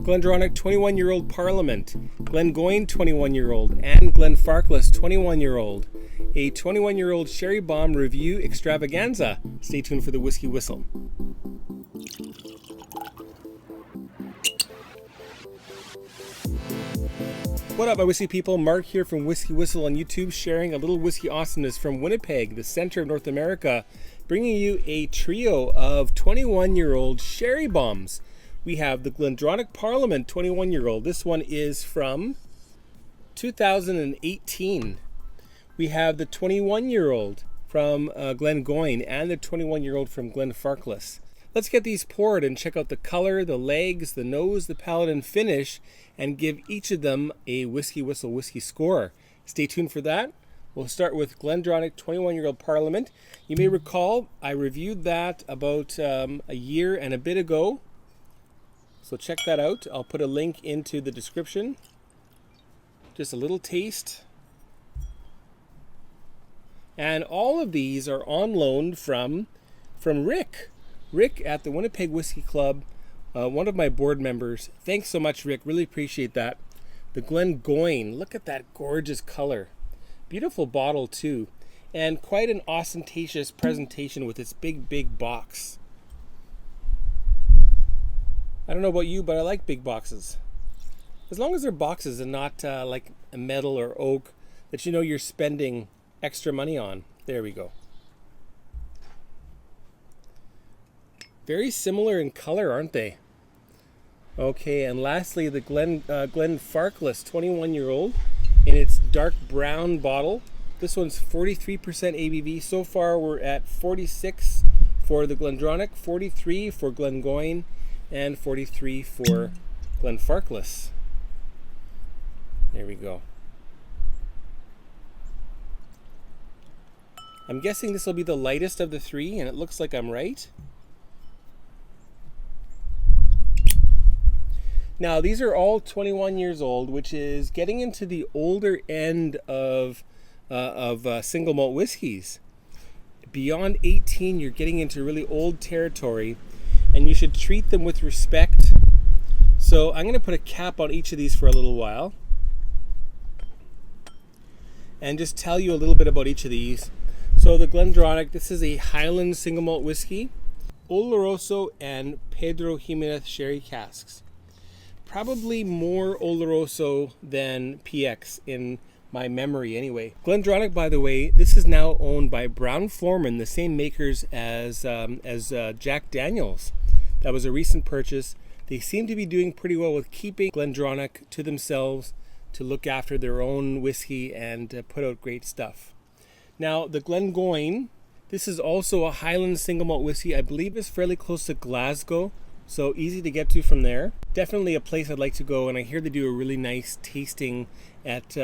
Glendronach 21-year-old Parliament, Glengoyne 21-year-old, and Glenfarclas 21-year-old. A 21-year-old sherry bomb review extravaganza. Stay tuned for the Whiskey Whistle. What up, my whiskey people? Mark here from Whiskey Whistle on YouTube, sharing a little whiskey awesomeness from Winnipeg, the center of North America, bringing you a trio of 21-year-old sherry bombs. We have the Glendronach Parliament 21-year-old. This one is from 2018. We have the 21-year-old from Glengoyne and the 21-year-old from Glenfarclas. Let's get these poured and check out the color, the legs, the nose, the palate, and finish, and give each of them a Whiskey Whistle whiskey score. Stay tuned for that. We'll start with Glendronach 21-year-old Parliament. You may recall I reviewed that about a year and a bit ago. So check that out. I'll put a link into the description. Just a little taste. And all of these are on loan from Rick. Rick at the Winnipeg Whiskey Club, one of my board members. Thanks so much, Rick. Really appreciate that. The Glengoyne. Look at that gorgeous color. Beautiful bottle too. And quite an ostentatious presentation with its big box. I don't know about you, but I like big boxes. As long as they're boxes and not like a metal or oak that you know you're spending extra money on. There we go. Very similar in color, aren't they? Okay, and lastly, the Glenfarclas 21-year-old in its dark brown bottle. This one's 43% ABV. So far, we're at 46 for the Glendronach, 43 for Glengoyne, and 43 for Glenfarclas. There we go. I'm guessing this will be the lightest of the three, and it looks like I'm right. Now, these are all 21 years old, which is getting into the older end of single malt whiskeys. Beyond 18, you're getting into really old territory, and you should treat them with respect. So I'm going to put a cap on each of these for a little while and just tell you a little bit about each of these. So the Glendronach, this is a Highland single malt whiskey, Oloroso and Pedro Jimenez sherry casks. Probably more Oloroso than PX in my memory anyway. Glendronach, by the way, this is now owned by Brown-Forman, the same makers as Jack Daniels. That was a recent purchase. They seem to be doing pretty well with keeping Glendronach to themselves, to look after their own whiskey and put out great stuff. Now, the Glengoyne, this is also a Highland single malt whiskey. I believe it's fairly close to Glasgow, so easy to get to from there. Definitely a place I'd like to go, and I hear they do a really nice tasting at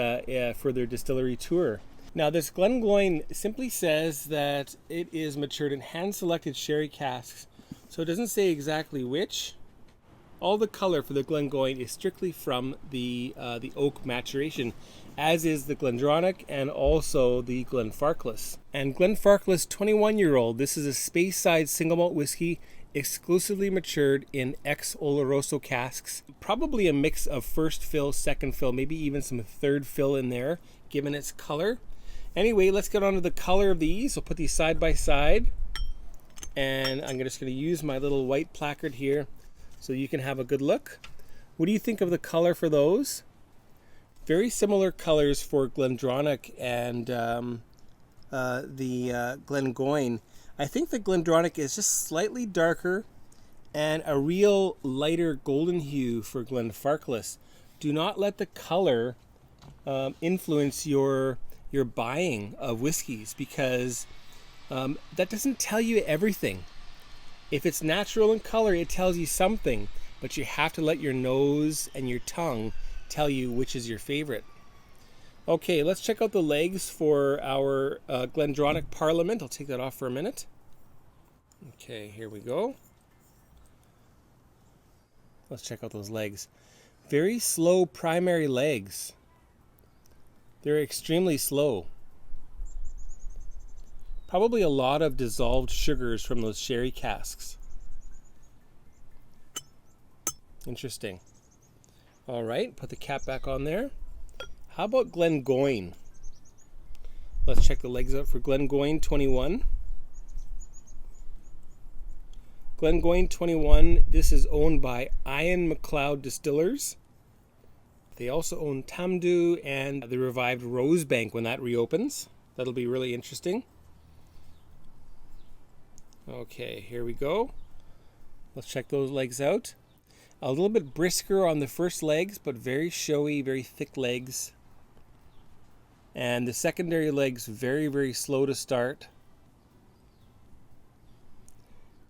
for their distillery tour. Now, this Glengoyne simply says that it is matured in hand-selected sherry casks, so it doesn't say exactly which. All the color for the Glengoyne is strictly from the oak maturation, as is the Glendronach and also the Glenfarclas. And Glenfarclas 21-year-old, this is a Speyside single malt whiskey, exclusively matured in ex-Oloroso casks. Probably a mix of first fill, second fill, maybe even some third fill in there, given its color. Anyway, let's get on to the color of these. I'll put these side by side. And I'm just going to use my little white placard here so you can have a good look. What do you think of the color for those? Very similar colors for Glendronach and the Glengoyne. I think the Glendronach is just slightly darker and a real lighter golden hue for Glenfarclas. Do not let the color influence your buying of whiskeys, because that doesn't tell you everything. If it's natural in color, it tells you something, but you have to let your nose and your tongue tell you which is your favorite. Okay, let's check out the legs for our Glendronach Parliament. I'll take that off for a minute. Okay, here we go. Let's check out those legs. Very slow primary legs. They're extremely slow. Probably a lot of dissolved sugars from those sherry casks. Interesting. All right, put the cap back on there. How about Glengoyne? Let's check the legs out for Glengoyne 21. Glengoyne 21, this is owned by Ian MacLeod Distillers. They also own Tamdhu and the revived Rosebank when that reopens. That'll be really interesting. Okay, here we go. Let's check those legs out. A little bit brisker on the first legs, but very showy, very thick legs. And the secondary legs very, very slow to start.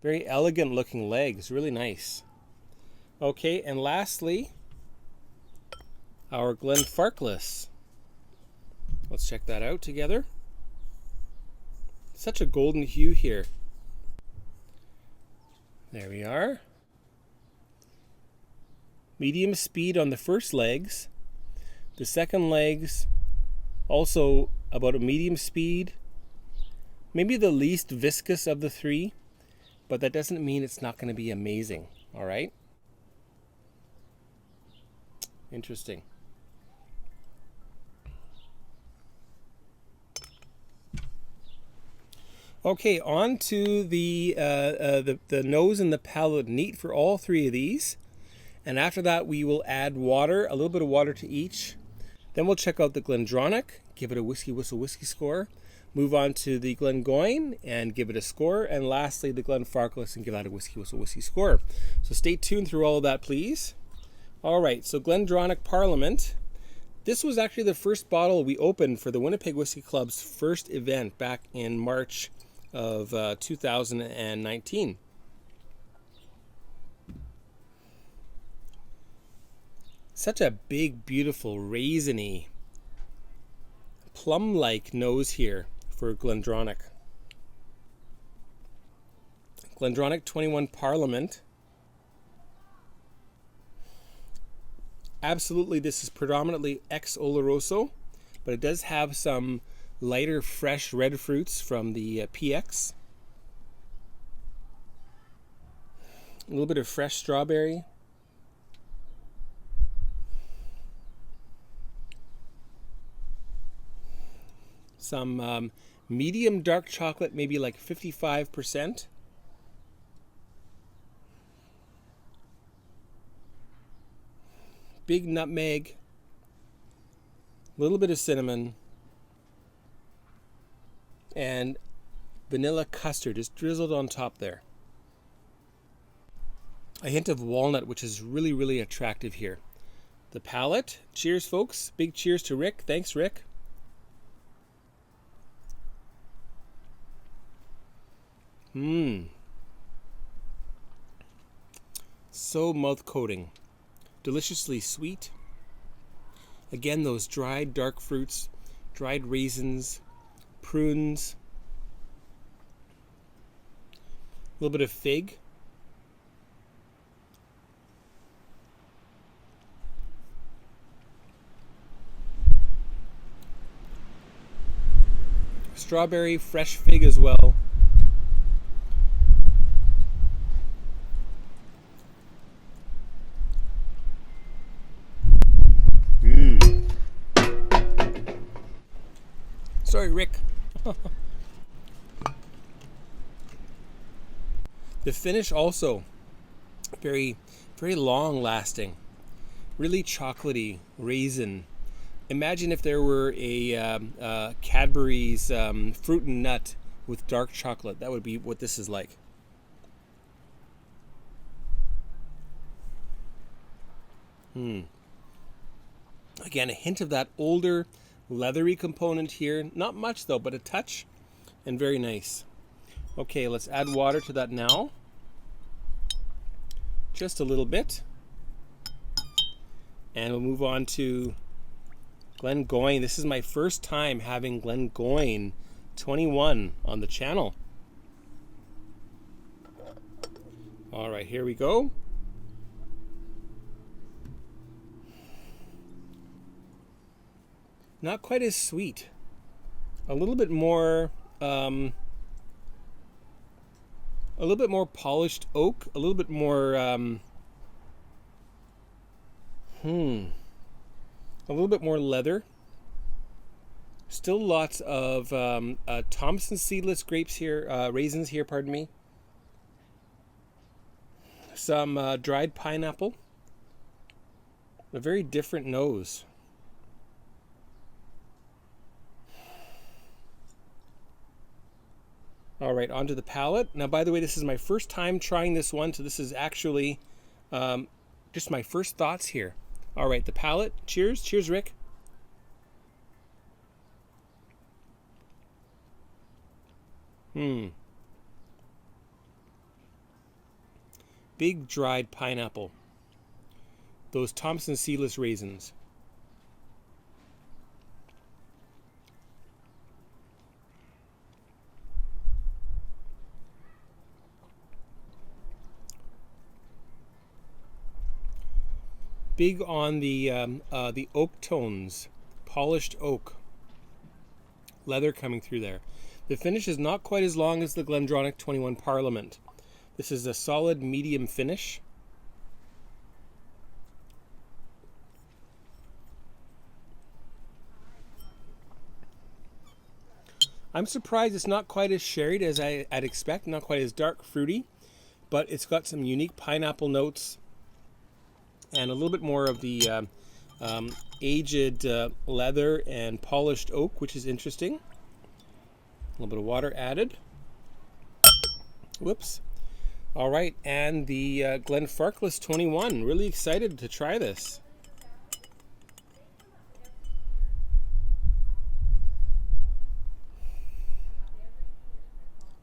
Very elegant looking legs, really nice. Okay, and lastly, our Glenfarclas. Let's check that out together. Such a golden hue here. There we are. Medium speed on the first legs. The second legs also about a medium speed. Maybe the least viscous of the three, but that doesn't mean it's not going to be amazing. All right? Interesting. Okay, on to the nose and the palate neat for all three of these. And after that, we will add water, a little bit of water to each. Then we'll check out the Glendronach, give it a WhiskyWhistle whiskey score. Move on to the Glengoyne and give it a score. And lastly, the Glenfarclas and give that a WhiskyWhistle whiskey score. So stay tuned through all of that, please. All right, so Glendronach Parliament. This was actually the first bottle we opened for the Winnipeg Whiskey Club's first event back in March of 2019. Such a big, beautiful, raisiny, plum-like nose here for Glendronach. Glendronach 21 Parliament. Absolutely, this is predominantly ex-Oloroso, but it does have some lighter, fresh red fruits from the PX. A little bit of fresh strawberry. Some medium dark chocolate, maybe like 55%. Big nutmeg. A little bit of cinnamon. And vanilla custard is drizzled on top there. A hint of walnut, which is really, really attractive here. The palate. Cheers, folks. Big cheers to Rick. Thanks, Rick. So mouth-coating. Deliciously sweet. Again, those dried dark fruits, dried raisins, prunes, a little bit of fig. Strawberry, fresh fig as well. Sorry, Rick. The finish also very, very long lasting, really chocolatey, raisin. Imagine if there were a Cadbury's fruit and nut with dark chocolate. That would be what this is like. Again, a hint of that older, leathery component here. Not much though, but a touch, and very nice. Okay, let's add water to that now. Just a little bit. And we'll move on to Glengoyne. This is my first time having Glengoyne 21 on the channel. All right, here we go. Not quite as sweet. A little bit more polished oak, a little bit more A little bit more leather. Still lots of Thompson seedless grapes here, raisins here, pardon me. Some dried pineapple. A very different nose. All right, onto the palate. Now, by the way, this is my first time trying this one, so this is actually just my first thoughts here. All right, the palate. Cheers. Cheers, Rick. Big dried pineapple. Those Thompson seedless raisins. Big on the oak tones, polished oak, leather coming through there. The finish is not quite as long as the Glendronach 21 Parliament. This is a solid medium finish. I'm surprised it's not quite as sherried as I'd expect, not quite as dark fruity, but it's got some unique pineapple notes and a little bit more of the aged leather and polished oak, which is interesting. A little bit of water added. Whoops. All right, and the Glenfarclas 21. Really excited to try this.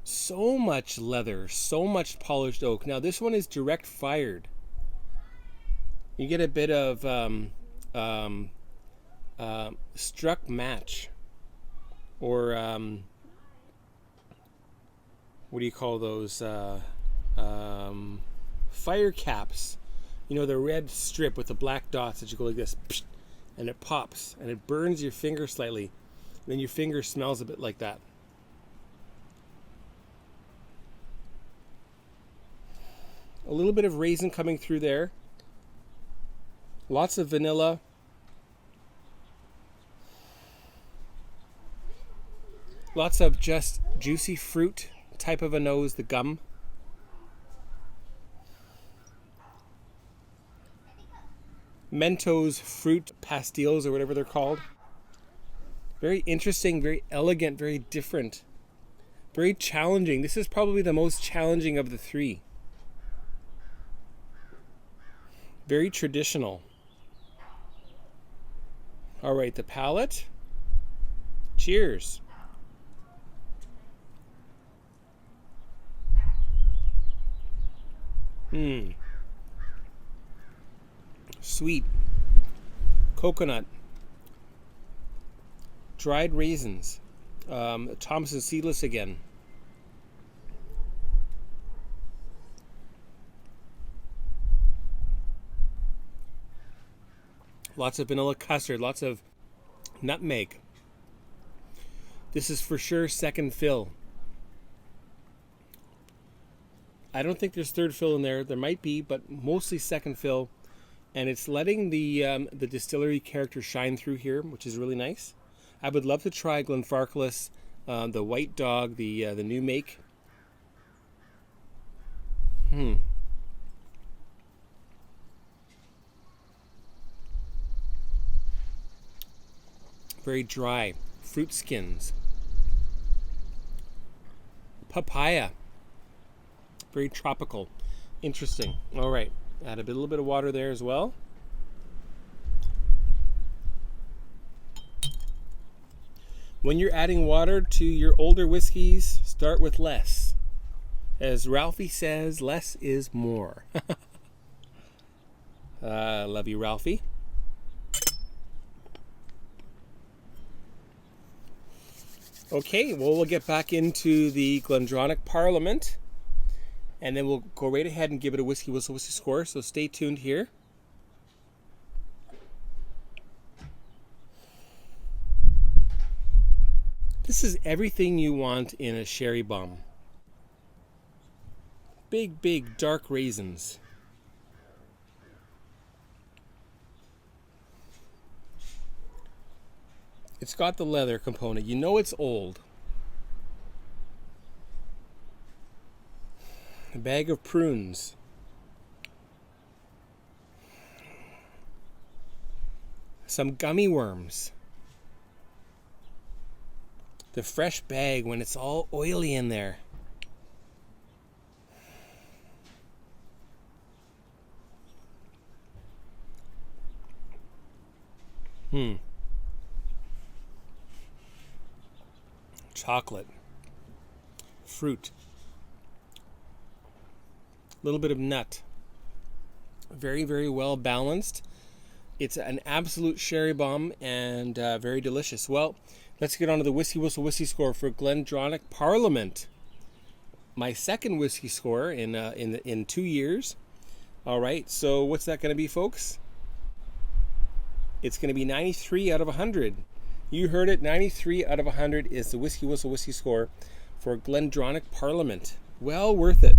So much leather, so much polished oak. Now this one is direct fired. You get a bit of struck match, or what do you call those? Fire caps. You know, the red strip with the black dots that you go like this, and it pops and it burns your finger slightly. And then your finger smells a bit like that. A little bit of raisin coming through there. Lots of vanilla. Lots of just juicy fruit type of a nose, the gum. Mentos fruit pastilles, or whatever they're called. Very interesting, very elegant, very different. Very challenging. This is probably the most challenging of the three. Very traditional. All right, the palate. Cheers. Sweet. Coconut. Dried raisins. Thompson seedless again. Lots of vanilla custard, lots of nutmeg. This is for sure second fill. I don't think there's third fill in there. There might be, but mostly second fill. And it's letting the distillery character shine through here, which is really nice. I would love to try Glenfarclas, the White Dog, the new make. Very dry. Fruit skins. Papaya. Very tropical. Interesting. All right. Add a little bit of water there as well. When you're adding water to your older whiskeys, start with less. As Ralphie says, less is more. Love you, Ralphie. Okay, well, we'll get back into the Glendronach Parliament, and then we'll go right ahead and give it a Whiskey Whistle Whiskey score, so stay tuned here. This is everything you want in a sherry bomb. Big, big, dark raisins. It's got the leather component. You know it's old. A bag of prunes. Some gummy worms. The fresh bag when it's all oily in there. Chocolate. Fruit. A little bit of nut. Very, very well balanced. It's an absolute sherry bomb and very delicious. Well, let's get on to the WhiskyWhistle whiskey score for Glendronach Parliament. My second whiskey score in 2 years. All right, so what's that going to be, folks? It's going to be 93 out of 100. You heard it, 93 out of 100 is the WhiskyWhistle whiskey score for Glendronach Parliament. Well worth it.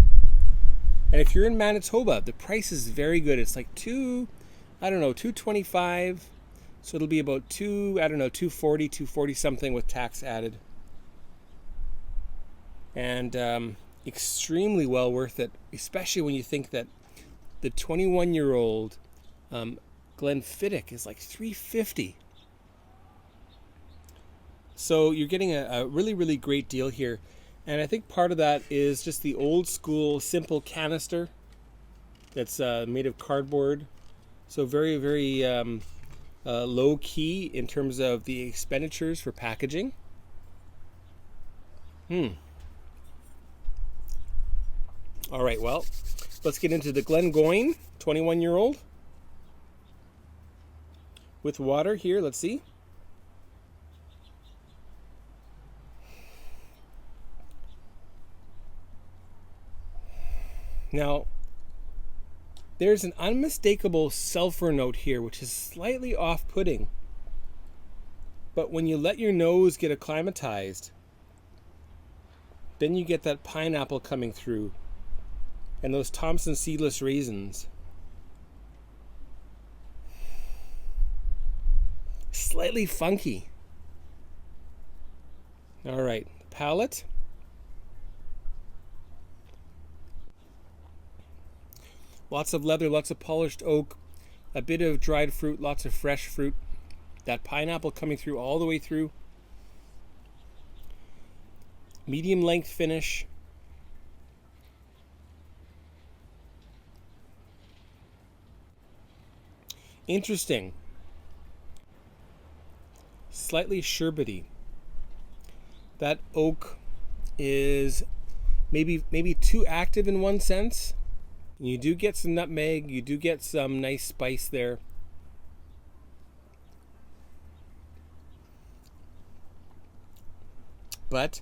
And if you're in Manitoba, the price is very good. It's like $2.25. So it'll be about $240 something with tax added. And extremely well worth it, especially when you think that the 21-year-old Glenfiddich is like $3.50. So you're getting a really, really great deal here. And I think part of that is just the old school simple canister that's made of cardboard. So very, very low key in terms of the expenditures for packaging. All right, well, let's get into the Glengoyne 21-year-old with water here. Let's see. Now, there's an unmistakable sulfur note here, which is slightly off-putting. But when you let your nose get acclimatized, then you get that pineapple coming through and those Thompson seedless raisins. Slightly funky. All right, palate. Lots of leather, lots of polished oak, a bit of dried fruit, lots of fresh fruit. That pineapple coming through all the way through. Medium length finish. Interesting. Slightly sherbety. That oak is maybe too active in one sense. You do get some nutmeg, you do get some nice spice there. But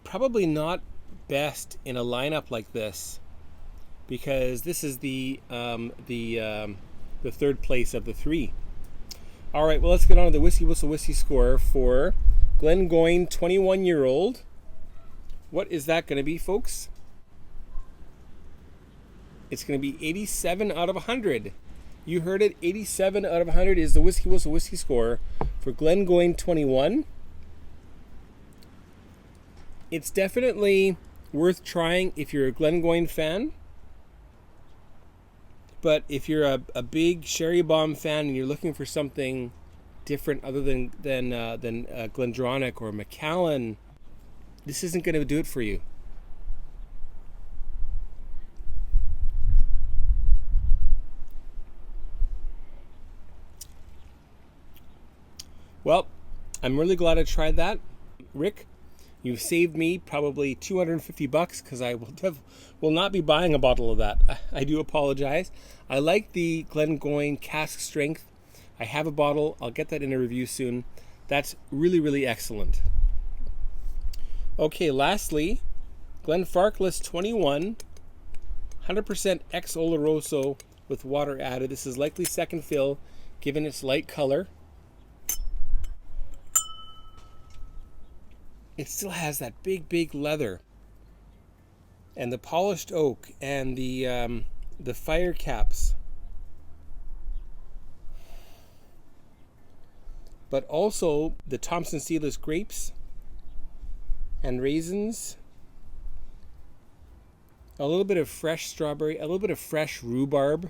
probably not best in a lineup like this, because this is the third place of the three. All right, well, let's get on to the WhiskyWhistle whiskey score for Glengoyne 21-year-old. What is that going to be, folks? It's going to be 87 out of 100. You heard it, 87 out of 100 is the WhiskyWhistle whiskey score for Glengoyne 21. It's definitely worth trying if you're a Glengoyne fan. But if you're a big sherry bomb fan and you're looking for something different other than Glendronach or Macallan, this isn't going to do it for you. Well, I'm really glad I tried that. Rick, you've saved me probably $250 because I will not be buying a bottle of that. I do apologize. I like the Glengoyne cask strength. I have a bottle. I'll get that in a review soon. That's really, really excellent. Okay, lastly, Glenfarclas 21, 100% ex Oloroso with water added. This is likely second fill, given its light color. It still has that big leather and the polished oak and the fire caps. but also the Thompson seedless grapes and raisins, a little bit of fresh strawberry, a little bit of fresh rhubarb.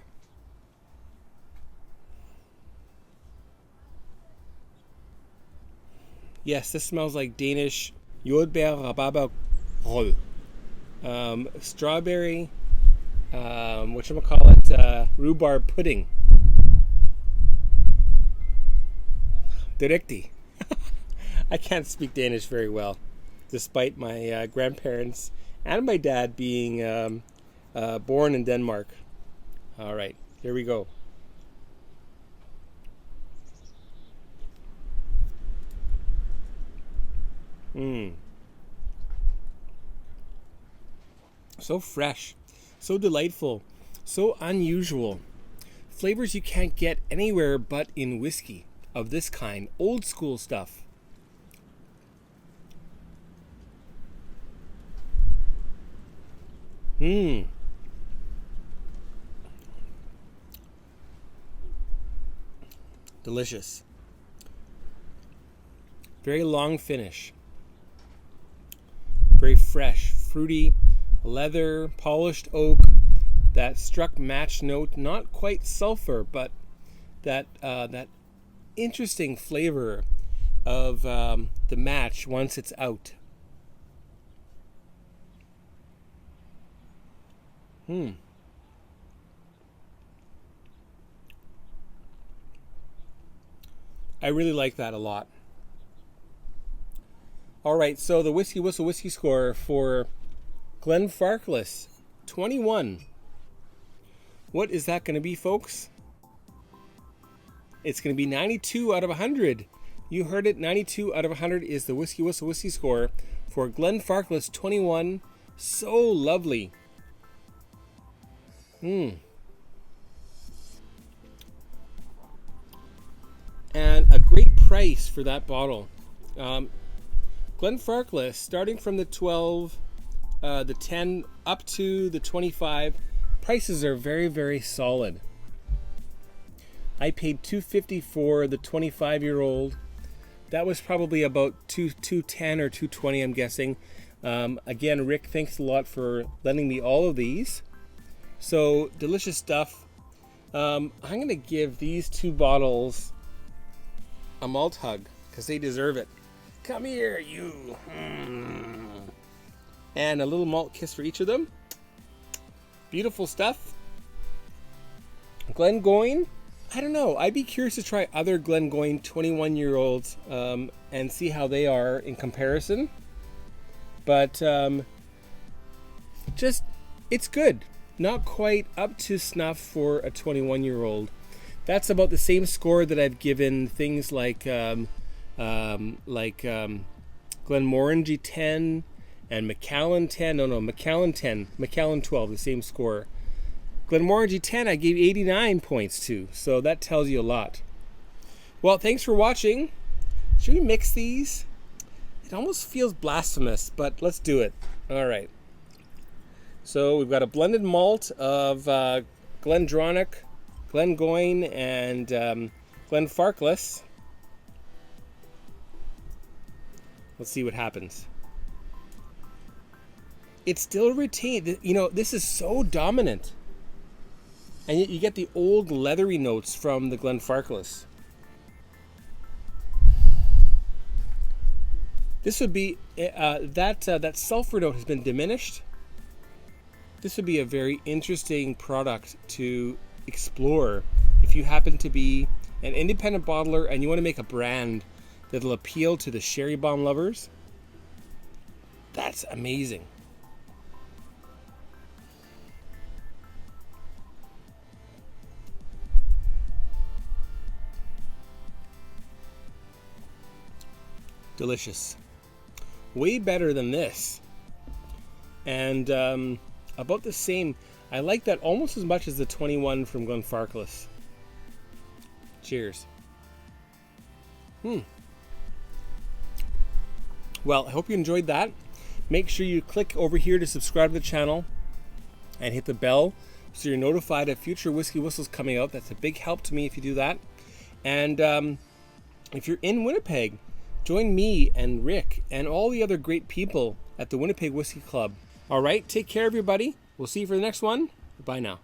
Yes, this smells like Danish jordbær rabarber roll. Strawberry, rhubarb pudding. Direkti. I can't speak Danish very well, despite my grandparents and my dad being born in Denmark. All right, here we go. So fresh, so delightful, so unusual. Flavors you can't get anywhere but in whiskey of this kind, old school stuff. Delicious. Very long finish. Very fresh, fruity, leather, polished oak, that struck match note, not quite sulfur, but that interesting flavor of the match once it's out. I really like that a lot. All right, so the WhiskyWhistle whiskey score for Glenfarclas 21. What is that going to be, folks? It's going to be 92 out of 100. You heard it, 92 out of 100 is the WhiskyWhistle whiskey score for Glenfarclas 21. So lovely. And a great price for that bottle. Glenfarclas, starting from the 12, the 10 up to the 25, prices are very, very solid. I paid $2.50 for the 25-year-old. That was probably about $2.10 or $2.20, I'm guessing. Again, Rick, thanks a lot for lending me all of these. So delicious stuff. I'm going to give these two bottles a malt hug because they deserve it. Come here, you. And a little malt kiss for each of them. Beautiful stuff. Glengoyne. I don't know. I'd be curious to try other Glengoyne 21-year-olds and see how they are in comparison. But it's good. Not quite up to snuff for a 21-year-old. That's about the same score that I've given things like Glenmorangie 10 and Macallan 10. Macallan 10, Macallan 12, the same score. Glenmorangie 10 I gave 89 points to, so that tells you a lot. Well, thanks for watching. Should we mix these? It almost feels blasphemous, but let's do it. All right. So we've got a blended malt of Glendronach, Glengoyne, and Glenfarclas. Let's see what happens. It still retained, this is so dominant. And yet you get the old leathery notes from the Glenfarclas. This would be, that sulfur note has been diminished. This would be a very interesting product to explore if you happen to be an independent bottler and you want to make a brand that'll appeal to the sherry bomb lovers. That's amazing. Delicious. Way better than this. And about the same. I like that almost as much as the 21 from Glenfarclas. Cheers. Well, I hope you enjoyed that. Make sure you click over here to subscribe to the channel and hit the bell so you're notified of future Whiskey Whistles coming out. That's a big help to me if you do that. And if you're in Winnipeg, join me and Rick and all the other great people at the Winnipeg Whiskey Club. All right, take care, everybody. We'll see you for the next one. Bye now.